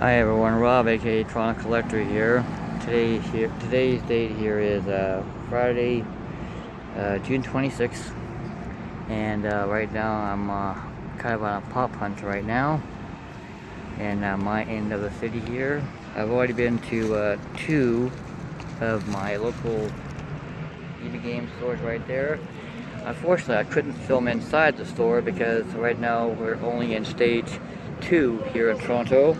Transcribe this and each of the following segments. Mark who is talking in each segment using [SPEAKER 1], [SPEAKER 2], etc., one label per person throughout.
[SPEAKER 1] Hi everyone, Rob aka Toronto Collector here. Today's date here is Friday, June 26th, and right now I'm kind of on a pop hunt right now, and my end of the city here. I've already been to two of my local EB Games stores right there. Unfortunately, I couldn't film inside the store because right now we're only in stage 2 here in Toronto,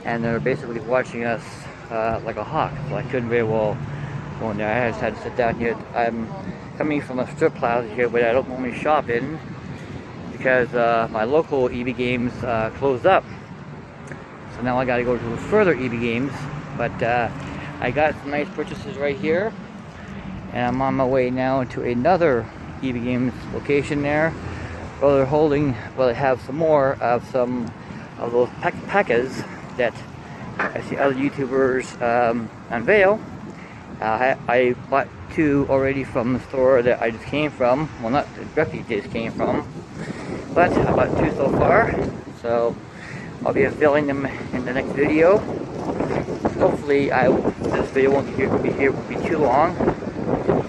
[SPEAKER 1] and they're basically watching us like a hawk, so I couldn't very well go in there. I just had to sit down here. I'm coming from a strip plaza here, but I don't normally shop in because my local EB Games closed up. So now I gotta go to further EB Games, but I got some nice purchases right here, and I'm on my way now to another EB Games location there. Well, they have some more of those packas that I see other YouTubers unveil. I bought two already from the store that I just came from. Well, not directly just came from, but I bought two so far. So I'll be unveiling them in the next video. Hopefully, this video won't be too long.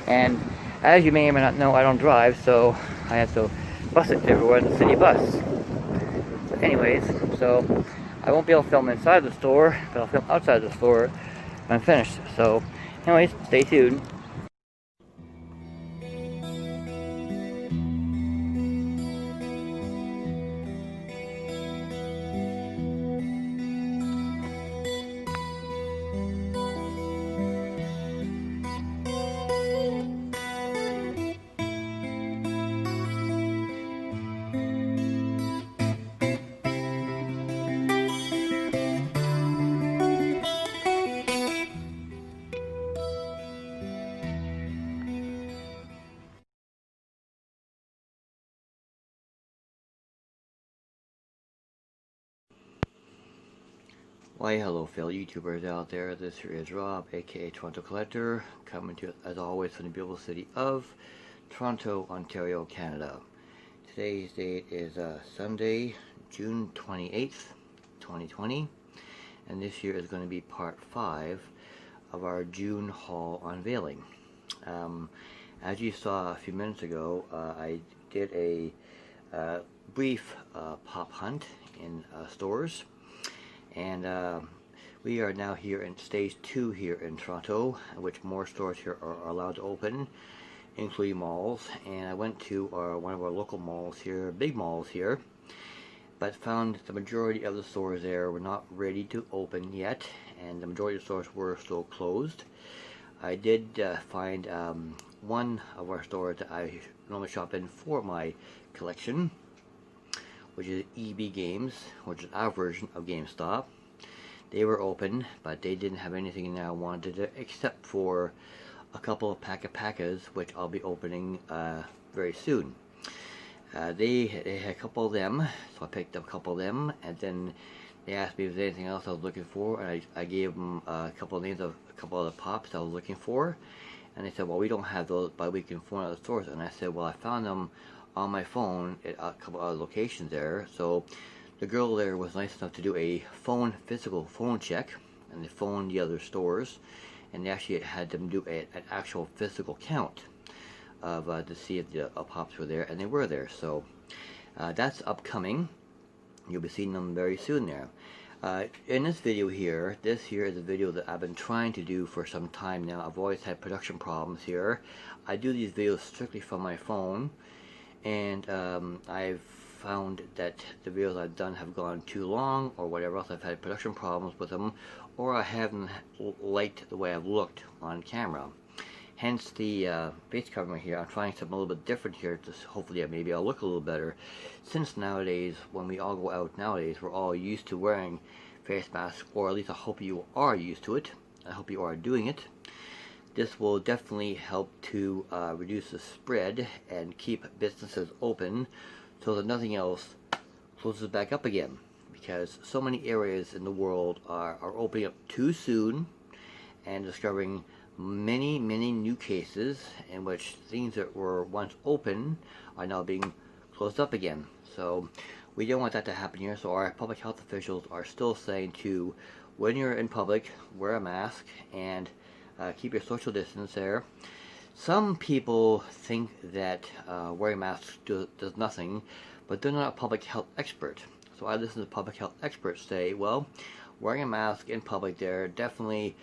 [SPEAKER 1] And as you may or may not know, I don't drive, so I have to bus it everywhere in the city bus. But anyways, so I won't be able to film inside the store, but I'll film outside the store when I'm finished. So anyways, stay tuned. Why hello fellow YouTubers out there, this here is Rob aka Toronto Collector, coming to you as always from the beautiful city of Toronto, Ontario, Canada. Today's date is Sunday, June 28th, 2020, and this year is going to be part 5 of our June haul unveiling. As you saw a few minutes ago, I did a brief pop hunt in stores. And we are now here in stage 2 here in Toronto, in which more stores here are allowed to open, including malls. And I went to one of our local malls here, big malls here, but found the majority of the stores there were not ready to open yet, and the majority of the stores were still closed. I did find one of our stores that I normally shop in for my collection, which is EB Games, which is our version of GameStop. They were open, but they didn't have anything that I wanted except for a couple of packas, which I'll be opening very soon. They had a couple of them, so I picked up a couple of them, and then they asked me if there's anything else I was looking for, and I gave them a couple of names of a couple of the pops I was looking for, and they said, well, we don't have those, but we can find other stores. And I said, well, I found them on my phone at a couple other locations there. So the girl there was nice enough to do a physical phone check, and they phoned the other stores, and they actually had them do an actual physical count of to see if the pops were there, and they were there. So that's upcoming. You'll be seeing them very soon there. In this video here, this here is a video that I've been trying to do for some time now. I've always had production problems here. I do these videos strictly from my phone, and I've found that the videos I've done have gone too long, or whatever else. I've had production problems with them, or I haven't liked the way I've looked on camera. Hence the face covering here. I'm trying something a little bit different here to hopefully maybe I'll look a little better, since nowadays when we all go out nowadays we're all used to wearing face masks, or at least I hope you are used to it. I hope you are doing it. This will definitely help to reduce the spread and keep businesses open so that nothing else closes back up again, because so many areas in the world are opening up too soon and discovering many new cases in which things that were once open are now being closed up again. So We don't want that to happen here, so our public health officials are still saying to, when you're in public, wear a mask and keep your social distance there. Some people think that wearing masks does nothing, but they're not a public health expert. So I listen to public health experts say, well, wearing a mask in public there definitely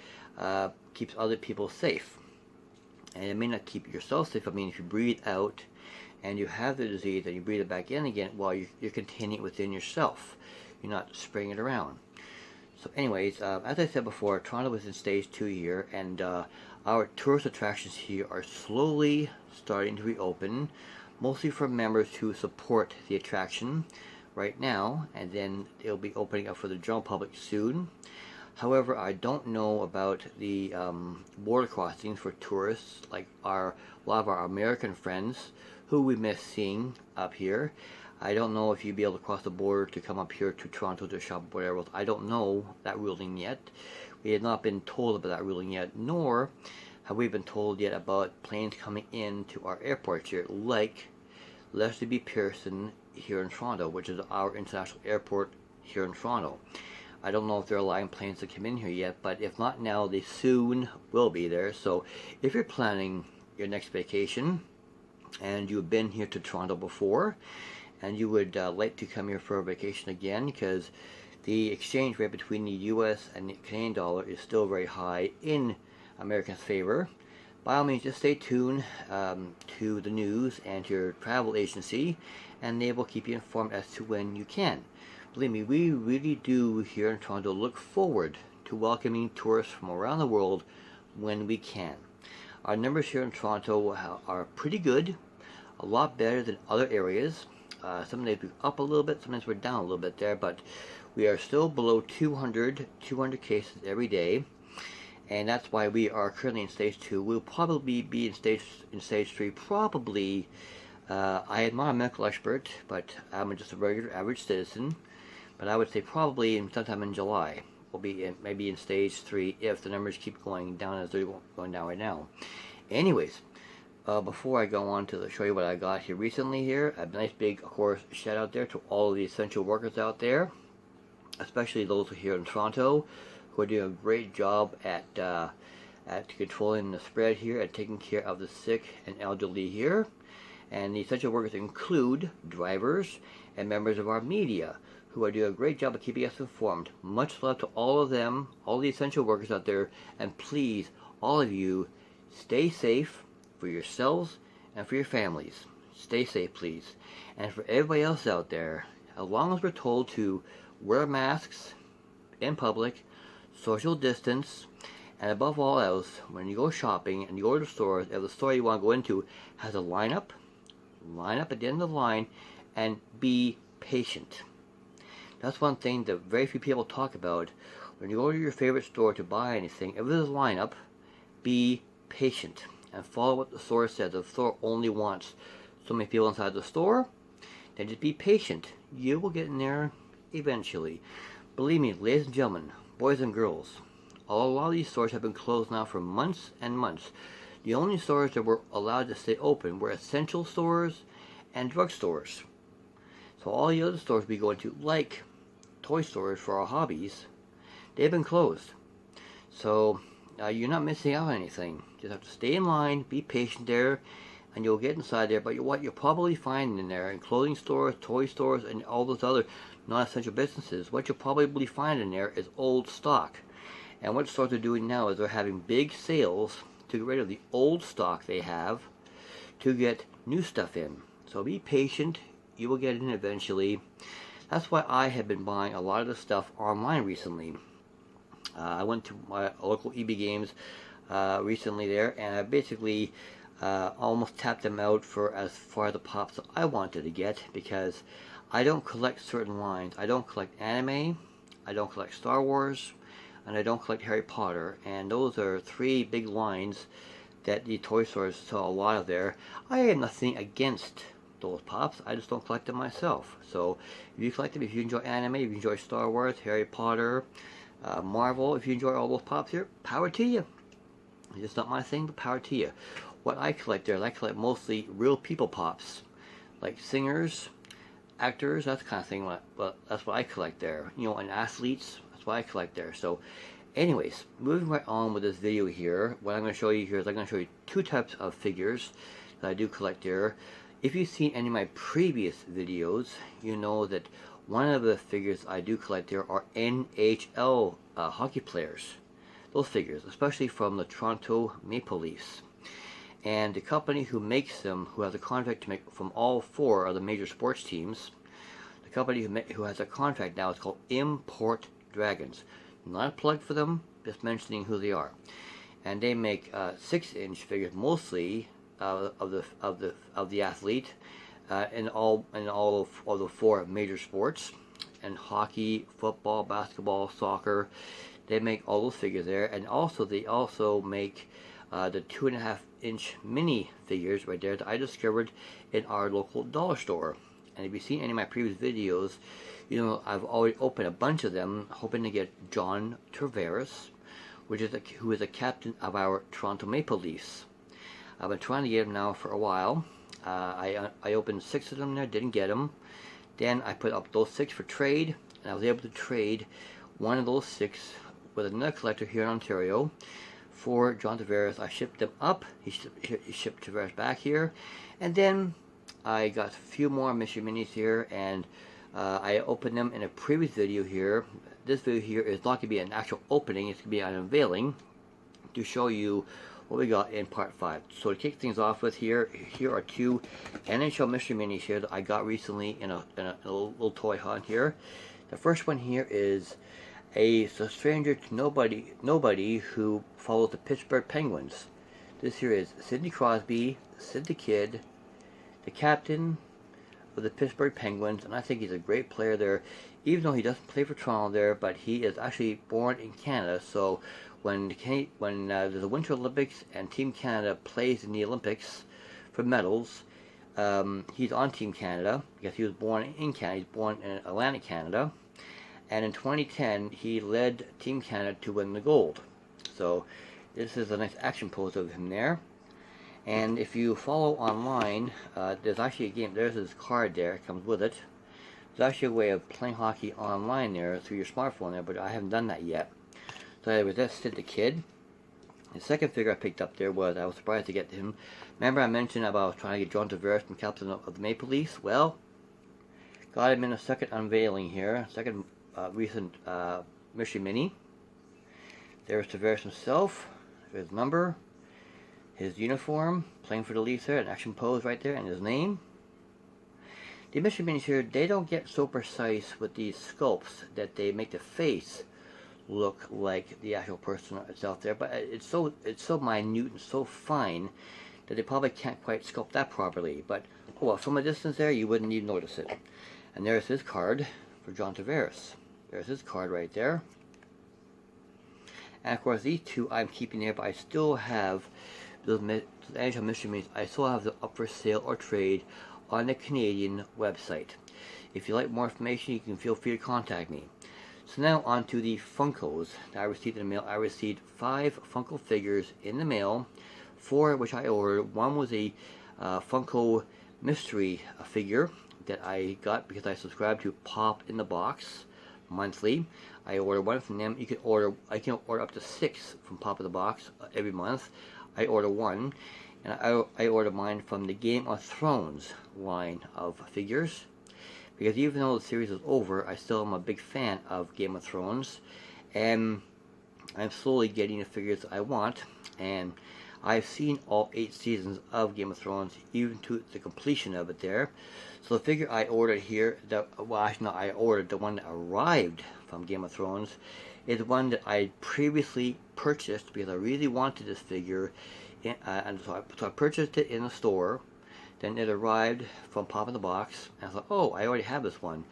[SPEAKER 1] keeps other people safe. And it may not keep yourself safe. I mean, if you breathe out and you have the disease and you breathe it back in again, well, you're containing it within yourself. You're not spraying it around. So anyways, as I said before, Toronto is in stage 2 here, and our tourist attractions here are slowly starting to reopen, mostly for members who support the attraction right now, and then it'll be opening up for the general public soon. However, I don't know about the border crossings for tourists, like a lot of our American friends who we miss seeing up here. I don't know if you'd be able to cross the border to come up here to Toronto to shop or whatever else. I don't know that ruling yet. We have not been told about that ruling yet, nor have we been told yet about planes coming in to our airports here, like Leslie B. Pearson here in Toronto, which is our international airport here in Toronto. I don't know if they're allowing planes to come in here yet, but if not now, they soon will be there. So if you're planning your next vacation and you've been here to Toronto before, and you would like to come here for a vacation again, because the exchange rate between the US and the Canadian dollar is still very high in Americans' favor, by all means just stay tuned to the news and to your travel agency, and they will keep you informed as to when you can. Believe me, we really do here in Toronto look forward to welcoming tourists from around the world when we can. Our numbers here in Toronto are pretty good, a lot better than other areas. Some days we're up a little bit, sometimes we're down a little bit there, but we are still below 200 cases every day, and that's why we are currently in stage 2. We'll probably be in stage 3, probably. I am not a medical expert, but I'm just a regular average citizen, but I would say probably sometime in July we'll be maybe in stage 3 if the numbers keep going down as they're going down right now. Anyways, before I go on to show you what I got here recently here, a nice big, of course, shout out there to all of the essential workers out there, especially those here in Toronto, who are doing a great job at controlling the spread here and taking care of the sick and elderly here. And the essential workers include drivers and members of our media, who are doing a great job of keeping us informed. Much love to all of them, all the essential workers out there, and please, all of you, stay safe for yourselves and for your families. Stay safe, please. And for everybody else out there, as long as we're told to wear masks in public, social distance, and above all else, when you go shopping and you go to the stores, if the store you want to go into has a line up at the end of the line, and be patient. That's one thing that very few people talk about. When you go to your favorite store to buy anything, if there's a lineup, be patient and follow what the store says. If the store only wants so many people inside the store, then just be patient. You will get in there eventually. Believe me, ladies and gentlemen, boys and girls, a lot of these stores have been closed now for months and months. The only stores that were allowed to stay open were essential stores and drugstores. So all the other stores we go into, like toy stores for our hobbies, they've been closed. So you're not missing out on anything. Just have to stay in line, be patient there, and you'll get inside there. But what you'll probably find in there, in clothing stores, toy stores, and all those other non-essential businesses, what you'll probably find in there is old stock. And what stores are doing now is they're having big sales to get rid of the old stock they have to get new stuff in. So be patient. You will get it in eventually. That's why I have been buying a lot of the stuff online recently. I went to my local EB Games recently there, and I basically almost tapped them out for as far as the pops that I wanted to get, because I don't collect certain lines. I don't collect anime, I don't collect Star Wars, and I don't collect Harry Potter, and those are 3 big lines that the toy stores sell a lot of there. I have nothing against those pops, I just don't collect them myself. So if you collect them, if you enjoy anime, if you enjoy Star Wars, Harry Potter, Marvel, if you enjoy all those pops here, power to you. It's just not my thing, but power to you. What I collect there is I collect mostly real people pops, like singers, actors, that's the kind of thing. That's what I collect there. You know, and athletes, that's what I collect there. So, anyways, moving right on with this video here, what I'm going to show you here is I'm going to show you two types of figures that I do collect there. If you've seen any of my previous videos, you know that one of the figures I do collect there are NHL hockey players. Those figures, especially from the Toronto Maple Leafs. And the company who makes them, who has a contract to make from all four of the major sports teams, the company who has a contract now is called Import Dragons. Not a plug for them, just mentioning who they are. And they make 6-inch figures mostly of the athlete in all of the four major sports, and hockey, football, basketball, soccer. They make all those figures there, and also they also make the 2.5-inch mini figures right there that I discovered in our local dollar store. And if you've seen any of my previous videos, you know I've already opened a bunch of them, hoping to get John Tavares, who is a captain of our Toronto Maple Leafs. I've been trying to get him now for a while. I opened 6 of them there, didn't get them. Then I put up those 6 for trade, and I was able to trade one of those 6 with another collector here in Ontario for John Tavares. I shipped them up. He shipped Tavares back here, and then I got a few more mystery minis here, and I opened them in a previous video here. This video here is not going to be an actual opening, it's going to be an unveiling to show you what we got in part 5. So to kick things off with here are 2 NHL mystery minis here that I got recently in a little toy hunt here. The first one here is a stranger to nobody who follows the Pittsburgh Penguins. This here is Sidney Crosby, Sid the Kid, the captain of the Pittsburgh Penguins, and I think he's a great player there, even though he doesn't play for Toronto there, but he is actually born in Canada. So when there's the Winter Olympics and Team Canada plays in the Olympics for medals, he's on Team Canada because he was born in Canada. He's born in Atlantic Canada. And in 2010, he led Team Canada to win the gold. So this is a nice action pose of him there. And if you follow online, there's actually a game. There's his card there. It comes with it. There's actually a way of playing hockey online there through your smartphone there, but I haven't done that yet. So anyways, that's Sid the Kid. The second figure I picked up there was, I was surprised to get to him. Remember I mentioned about trying to get John Tavares from captain of the Maple Leafs? Well, got him in a second unveiling here. Second recent mystery mini. There's Tavares himself, his number, his uniform, playing for the Leafs there, an action pose right there, and his name. The mystery minis here, they don't get so precise with these sculpts that they make the face look like the actual person itself there, but it's so minute and so fine that they probably can't quite sculpt that properly. But well, from a distance there, you wouldn't even notice it. And there's his card for John Tavares. There's his card right there. And of course, these 2 I'm keeping there, but I still have those NHL mystery minis. I still have them up for sale or trade on the Canadian website. If you like more information, you can feel free to contact me. So now on to the Funkos that I received in the mail. I received 5 Funko figures in the mail, 4 which I ordered. One was a Funko mystery figure that I got because I subscribed to Pop in the Box monthly. I ordered 1 from them. I can order up to 6 from Pop in the Box every month. I order 1, and I ordered mine from the Game of Thrones line of figures, because even though the series is over, I still am a big fan of Game of Thrones, and I'm slowly getting the figures I want, and I've seen all 8 seasons of Game of Thrones, even to the completion of it there. So the figure I ordered here, I ordered the one that arrived from Game of Thrones, is one that I previously purchased because I really wanted this figure, and so I purchased it in the store. Then it arrived from Pop in the Box, and I thought, oh, I already have this one.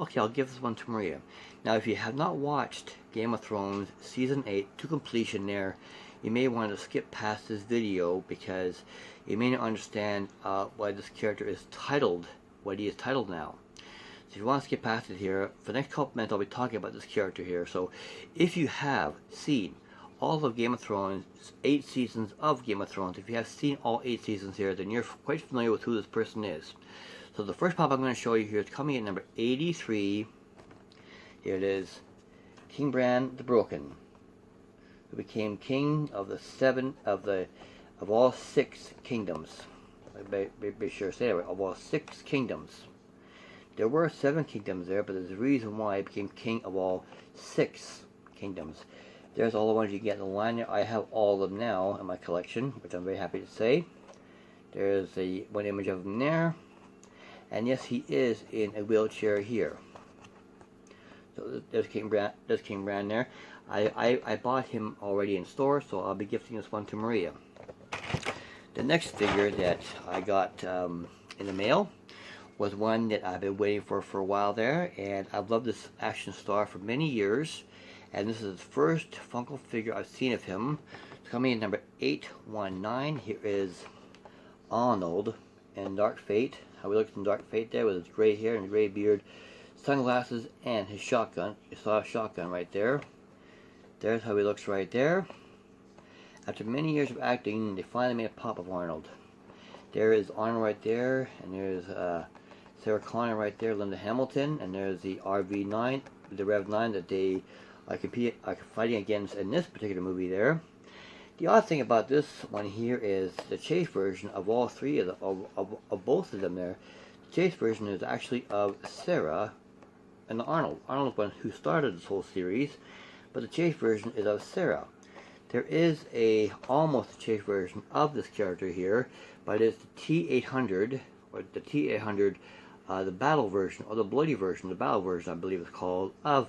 [SPEAKER 1] Okay, I'll give this one to Maria. Now, if you have not watched Game of Thrones Season 8 to completion there, you may want to skip past this video because you may not understand why this character is titled what he is titled now. So if you want to skip past it here, for the next couple minutes I'll be talking about this character here. So if you have seen all of Game of Thrones, 8 seasons of Game of Thrones, if you have seen all 8 seasons here, then you're quite familiar with who this person is. So the first pop I'm going to show you here is coming in number 83. Here it is, King Bran the Broken, who became king of of all 6 kingdoms. Be sure to say that right, of all 6 kingdoms. There were 7 kingdoms there, but there's a reason why he became king of all 6 kingdoms. There's all the ones you get in the line there. I have all of them now in my collection, which I'm very happy to say. There's one image of him there. And yes, he is in a wheelchair here. So there's King Bran there. I bought him already in store, so I'll be gifting this one to Maria. The next figure that I got in the mail was one that I've been waiting for a while there, and I've loved this action star for many years, and this is the first Funko figure I've seen of him. It's coming in number 819. Here is Arnold in Dark Fate. How he looks in Dark Fate there with his gray hair and gray beard, sunglasses, and his shotgun. You saw a shotgun right there. There's how he looks right there. After many years of acting, they finally made a pop of Arnold. There is Arnold right there, and there's Sarah Connor right there, Linda Hamilton, and there's the RV9, the Rev 9 that they are fighting against in this particular movie there. The odd thing about this one here is the chase version of all 3 of both of them there. The chase version is actually of Sarah and Arnold. Arnold is one who started this whole series, but the chase version is of Sarah. There is almost a chase version of this character here, but it's the T-800, or the T-800, the battle version, or the bloody version, the battle version I believe it's called, of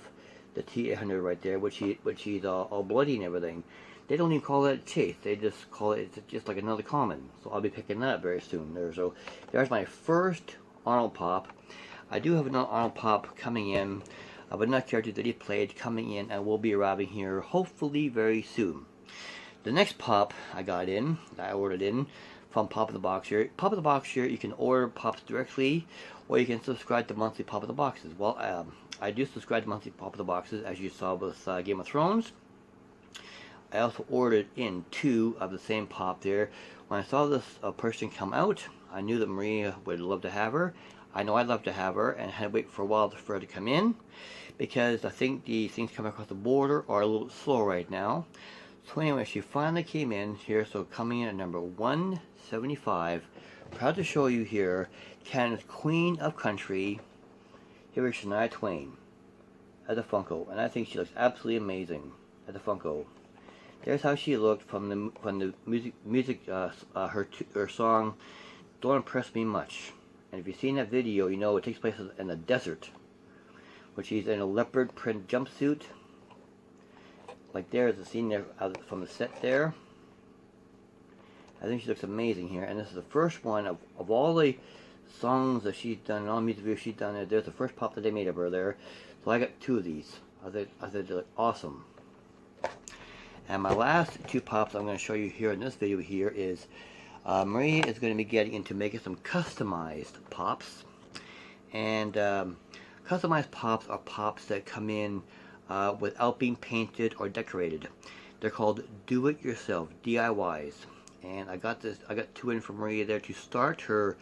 [SPEAKER 1] the T-800 right there, which he's all bloody and everything. They don't even call that a chase, they just call it just like another common. So I'll be picking that up very soon there. So there's my first Arnold pop. I do have another Arnold pop coming in, but another character that he played coming in and will be arriving here hopefully very soon. The next pop I got in, that I ordered in from Pop in the Box here. Pop in the Box here, you can order pops directly, or you can subscribe to monthly Pop in the Boxes. Well, I do subscribe to monthly Pop in the Boxes, as you saw with Game of Thrones. I also ordered in 2 of the same pop there. When I saw this person come out, I knew that Maria would love to have her. I know I'd love to have her, and I had to wait for a while for her to come in, because I think the things coming across the border are a little slow right now. So anyway, she finally came in here, so coming in at number 175. Proud to show you here, Canada's Queen of Country. Here is Shania Twain as a Funko, and I think she looks absolutely amazing as a Funko. There's how she looked from the music. Her song "Don't Impress Me Much." And if you've seen that video, you know it takes place in the desert, which she's in a leopard print jumpsuit. Like there is a scene there from the set there. I think she looks amazing here, and this is the first one of all the songs that she's done, all the music videos she's done. There's the first pop that they made of her there. So I got 2 of these. I thought they look awesome. And my last 2 pops I'm going to show you here in this video here is Marie is going to be getting into making some customized pops. And customized pops are pops that come in without being painted or decorated. They're called do-it-yourself, DIYs. And I got 2 in from Maria there to start her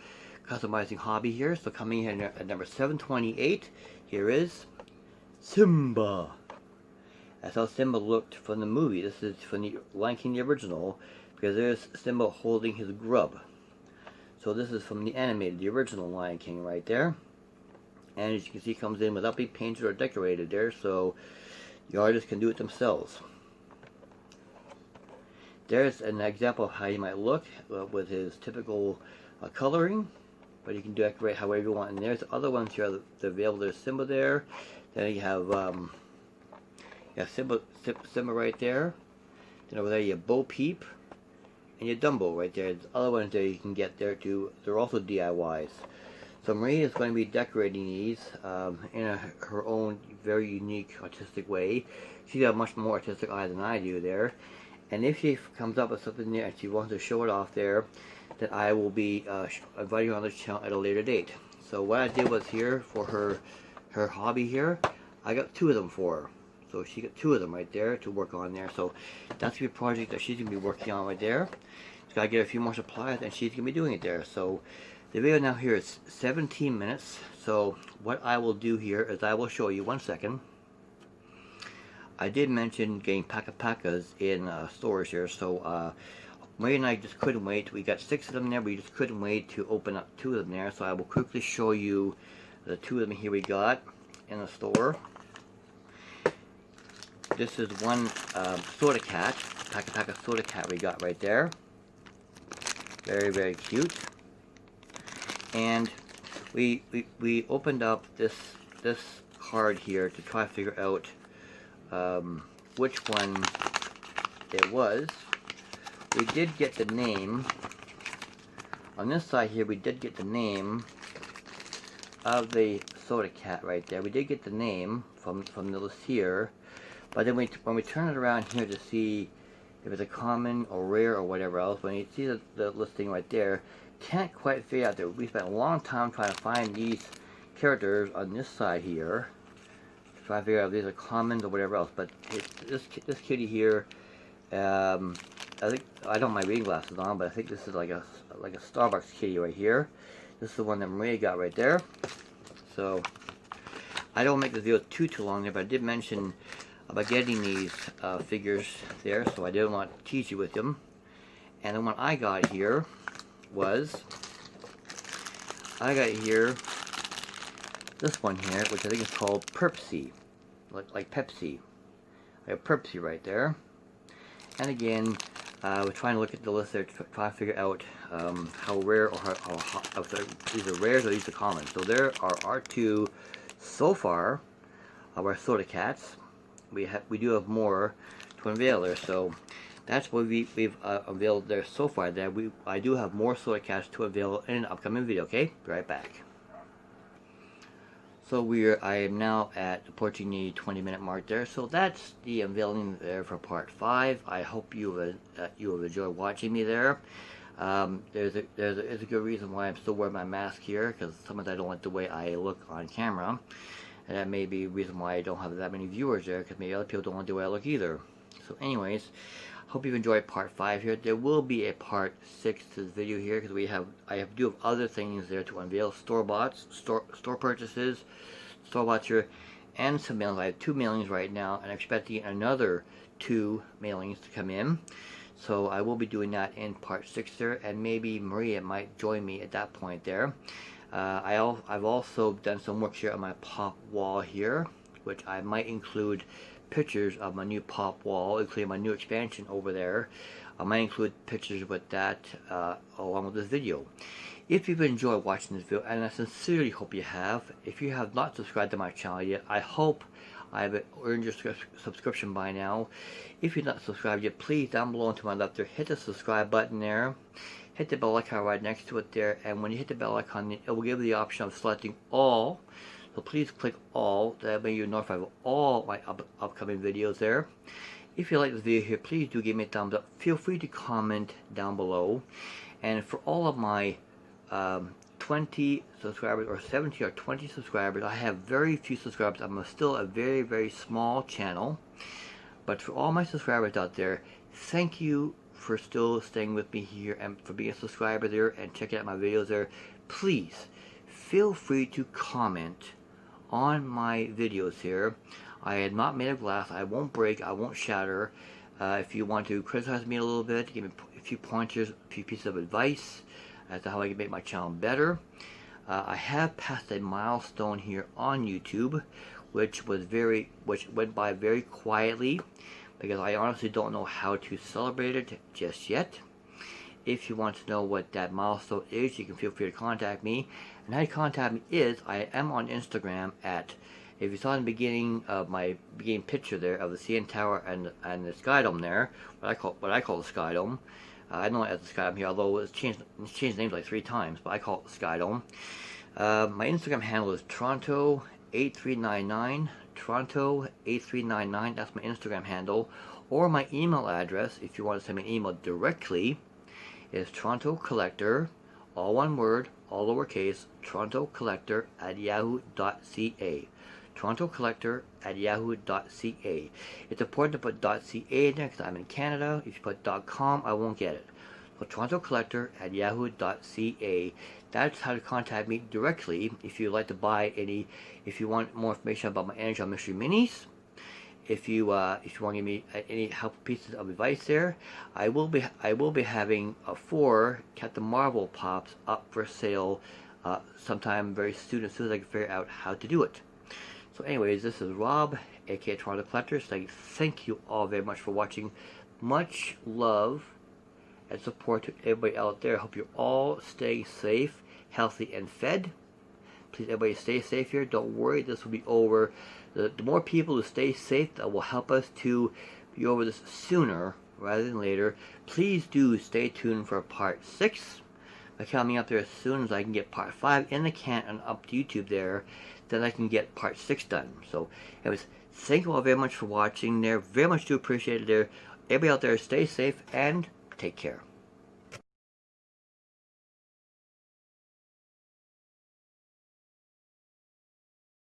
[SPEAKER 1] customizing hobby here. So coming in at number 728, here is Simba. That's how Simba looked from the movie. This is from the Lion King, the original, because there's Simba holding his grub. So this is from the animated, the original Lion King right there. And as you can see, it comes in without being painted or decorated there, so the artists can do it themselves. There's an example of how he might look with his typical coloring, but you can decorate however you want. And there's other ones here that are available. There's Simba there. Then you have Simba right there. Then over there you have Bo Peep and your Dumbo right there. There's other ones there you can get there too. They're also DIYs. So Marie is going to be decorating these in her own very unique artistic way. She's got a much more artistic eye than I do there. And if she comes up with something there and she wants to show it off there, then I will be inviting her on the channel at a later date. So what I did was here for her hobby here, I got 2 of them for her. So she got 2 of them right there to work on there. So that's going to be a project that she's going to be working on right there. She's got to get a few more supplies and she's going to be doing it there. So The video now here is 17 minutes. So what I will do here is I will show you, one second. I did mention getting pakas in stores here, so Marie and I just couldn't wait. We got 6 of them there, we just couldn't wait to open up 2 of them there. So I will quickly show you the 2 of them here we got in the store. This is one soda cat, paka soda cat we got right there. Very, very cute. And we opened up this card here to try to figure out which one it was. We did get the name. On this side here, we did get the name of the soda cat right there. We did get the name from the list here. But then when we turn it around here to see if it's a common or rare or whatever else, when you see the listing right there, can't quite figure out that we spent a long time trying to find these characters on this side here. Try to figure out if these are commons or whatever else. But this kitty here, I think I don't have my reading glasses on, but I think this is like a Starbucks kitty right here. This is the one that Maria got right there. So I don't make this video too long there, but I did mention about getting these figures there, so I didn't want to tease you with them. And the one I got here was, this one here, which I think is called Pepsi, like Pepsi. I have Pepsi right there. And again, we're trying to look at the list there to try to figure out how rare or how these are rares or these are common. So there are our 2 so far of our soda cats. We do have more to unveil there, so that's what we've unveiled there so far. That I do have more soda cats to unveil in an upcoming video. Okay, be right back. So I am now approaching the 20-minute mark there. So that's the unveiling there for part 5. I hope you have enjoyed watching me there. There's a good reason why I'm still wearing my mask here, because sometimes I don't like the way I look on camera. And that may be a reason why I don't have that many viewers there, because maybe other people don't want the way I look either. So anyways, hope you've enjoyed part 5 here. There will be a part 6 to this video here, because I do have other things there to unveil. Store purchases, store bots here, and some mailings. I have 2 mailings right now, and I'm expecting another 2 mailings to come in. So I will be doing that in part 6 there, and maybe Maria might join me at that point there. I've also done some work here on my pop wall here, which I might include pictures of my new pop wall, including my new expansion over there. I might include pictures with that along with this video. If you've enjoyed watching this video, and I sincerely hope you have, if you have not subscribed to my channel yet, I hope I've earned your subscription by now. If you're not subscribed yet, please, down below and to my left there, hit the subscribe button there. Hit the bell icon right next to it there, and when you hit the bell icon, it will give you the option of selecting all. So please click all, that way you're notified of all my upcoming videos there. If you like this video here, please do give me a thumbs up. Feel free to comment down below. And for all of my 20 subscribers, or 70 or 20 subscribers, I have very few subscribers. I'm still a very, very small channel. But for all my subscribers out there, thank you for still staying with me here and for being a subscriber there and checking out my videos there. Please feel free to comment on my videos here. I am not made of glass. I won't break. I won't shatter. If you want to criticize me a little bit, give me a few pointers, a few pieces of advice as to how I can make my channel better. I have passed a milestone here on YouTube, which went by very quietly, because I honestly don't know how to celebrate it just yet. If you want to know what that milestone is, you can feel free to contact me. And how you contact me is, I am on Instagram at, if you saw in the beginning of my beginning picture there of the CN Tower and the Sky Dome there, what I call the Sky Dome. I know it as the Sky Dome here, although it's changed names like 3 times, but I call it the Sky Dome. My Instagram handle is Toronto8399. Toronto8399, that's my Instagram handle. Or my email address, if you want to send me an email directly, is TorontoCollector, all one word, all lowercase, TorontoCollector@yahoo.ca. TorontoCollector@yahoo.ca. It's important to put .ca in there because I'm in Canada. If you put .com, I won't get it. So torontocollector@yahoo.ca. That's how to contact me directly if you'd like to buy any, if you want more information about my NHL Mystery Minis. If you want to give me any helpful pieces of advice there, I will be having 4 Captain Marvel pops up for sale sometime very soon, as soon as I can figure out how to do it. So anyways, this is Rob, aka Toronto Collector, saying thank you all very much for watching. Much love and support to everybody out there. I hope you're all staying safe, healthy, and fed. Please, everybody, stay safe here. Don't worry, this will be over. The more people who stay safe, that will help us to be over this sooner rather than later. Please do stay tuned for part 6. By coming up there as soon as I can get part 5 in the can and up to YouTube there, then I can get part 6 done. So, anyways, thank you all very much for watching there. Very much do appreciate it there. Everybody out there, stay safe and take care.